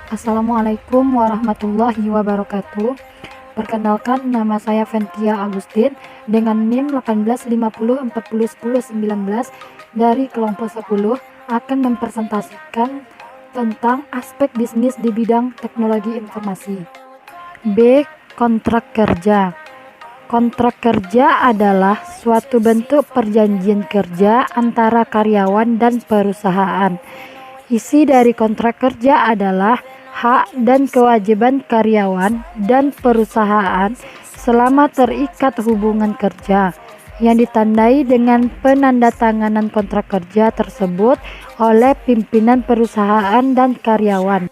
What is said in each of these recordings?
Assalamualaikum warahmatullahi wabarakatuh. Perkenalkan, nama saya Ventia Agustin dengan NIM 1850401019 dari kelompok 10 akan mempresentasikan tentang aspek bisnis di bidang teknologi informasi. B. Kontrak kerja. Kontrak kerja adalah suatu bentuk perjanjian kerja antara karyawan dan perusahaan. Isi dari kontrak kerja adalah hak dan kewajiban karyawan dan perusahaan selama terikat hubungan kerja yang ditandai dengan penandatanganan kontrak kerja tersebut oleh pimpinan perusahaan dan karyawan.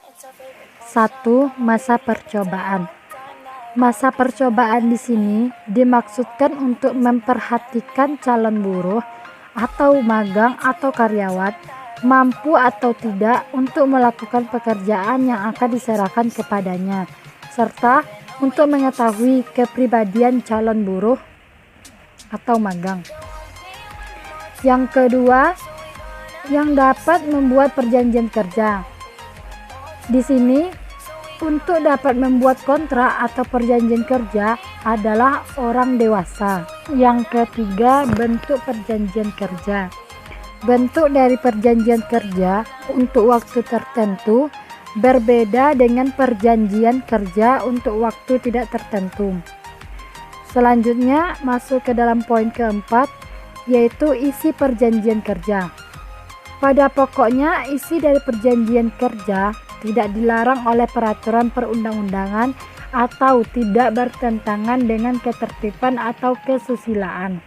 1. Masa percobaan. Masa percobaan di sini dimaksudkan untuk memperhatikan calon buruh atau magang atau karyawan mampu atau tidak untuk melakukan pekerjaan yang akan diserahkan kepadanya, serta untuk mengetahui kepribadian calon buruh atau magang. Yang kedua, yang dapat membuat perjanjian kerja. Di sini, untuk dapat membuat kontrak atau perjanjian kerja adalah orang dewasa. Yang ketiga, bentuk perjanjian kerja. Bentuk dari perjanjian kerja untuk waktu tertentu berbeda dengan perjanjian kerja untuk waktu tidak tertentu. Selanjutnya masuk ke dalam poin keempat, yaitu isi perjanjian kerja. Pada pokoknya isi dari perjanjian kerja tidak dilarang oleh peraturan perundang-undangan atau tidak bertentangan dengan ketertiban atau kesusilaan.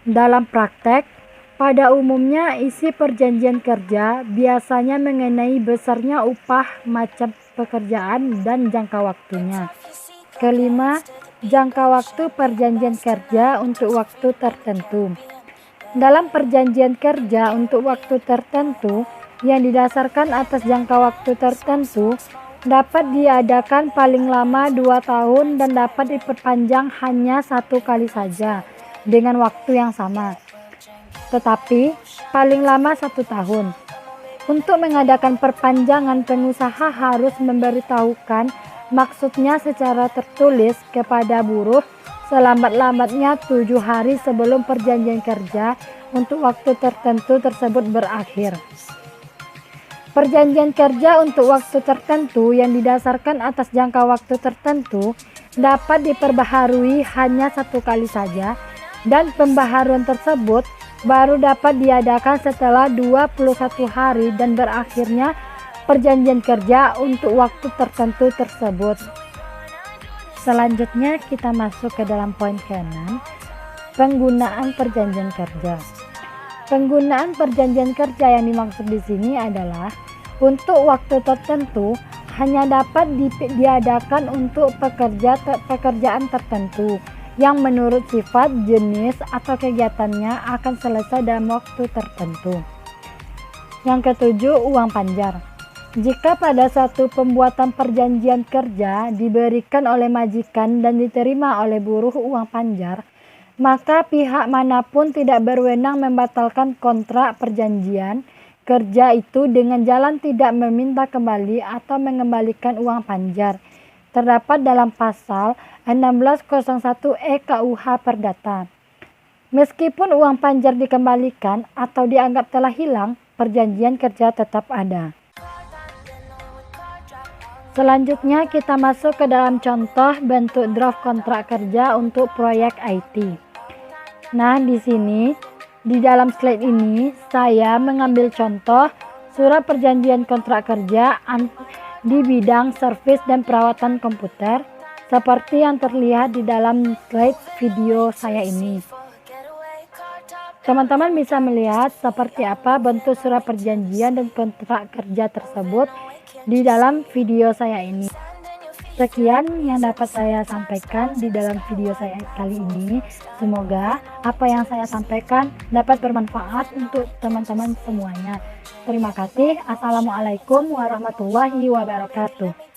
Dalam praktek, pada umumnya isi perjanjian kerja biasanya mengenai besarnya upah, macam pekerjaan, dan jangka waktunya. Kelima, jangka waktu perjanjian kerja untuk waktu tertentu. Dalam perjanjian kerja untuk waktu tertentu yang didasarkan atas jangka waktu tertentu dapat diadakan paling lama 2 tahun dan dapat diperpanjang hanya 1 kali saja dengan waktu yang sama, tetapi paling lama 1 tahun. Untuk mengadakan perpanjangan, pengusaha harus memberitahukan maksudnya secara tertulis kepada buruh selambat-lambatnya 7 hari sebelum perjanjian kerja untuk waktu tertentu tersebut berakhir. Perjanjian kerja untuk waktu tertentu yang didasarkan atas jangka waktu tertentu dapat diperbaharui hanya 1 kali saja, dan pembaharuan tersebut baru dapat diadakan setelah 21 hari dan berakhirnya perjanjian kerja untuk waktu tertentu tersebut. Selanjutnya kita masuk ke dalam poin ke-6, penggunaan perjanjian kerja. Penggunaan perjanjian kerja yang dimaksud di sini adalah untuk waktu tertentu hanya dapat diadakan untuk pekerjaan tertentu yang menurut sifat, jenis, atau kegiatannya akan selesai dalam waktu tertentu. Yang ketujuh, uang panjar. Jika pada satu pembuatan perjanjian kerja diberikan oleh majikan dan diterima oleh buruh uang panjar, maka pihak manapun tidak berwenang membatalkan kontrak perjanjian kerja itu dengan jalan tidak meminta kembali atau mengembalikan uang panjar. Terdapat dalam pasal 1601 KUH Perdata. Meskipun uang panjar dikembalikan atau dianggap telah hilang, perjanjian kerja tetap ada. Selanjutnya kita masuk ke dalam contoh bentuk draft kontrak kerja untuk proyek IT. Nah, di sini di dalam slide ini saya mengambil contoh surat perjanjian kontrak kerja di bidang servis dan perawatan komputer seperti yang terlihat di dalam slide video saya ini. Teman-teman bisa melihat seperti apa bentuk surat perjanjian dan kontrak kerja tersebut di dalam video saya ini. Sekian yang dapat saya sampaikan di dalam video saya kali ini. Semoga apa yang saya sampaikan dapat bermanfaat untuk teman-teman semuanya. Terima kasih. Assalamualaikum warahmatullahi wabarakatuh.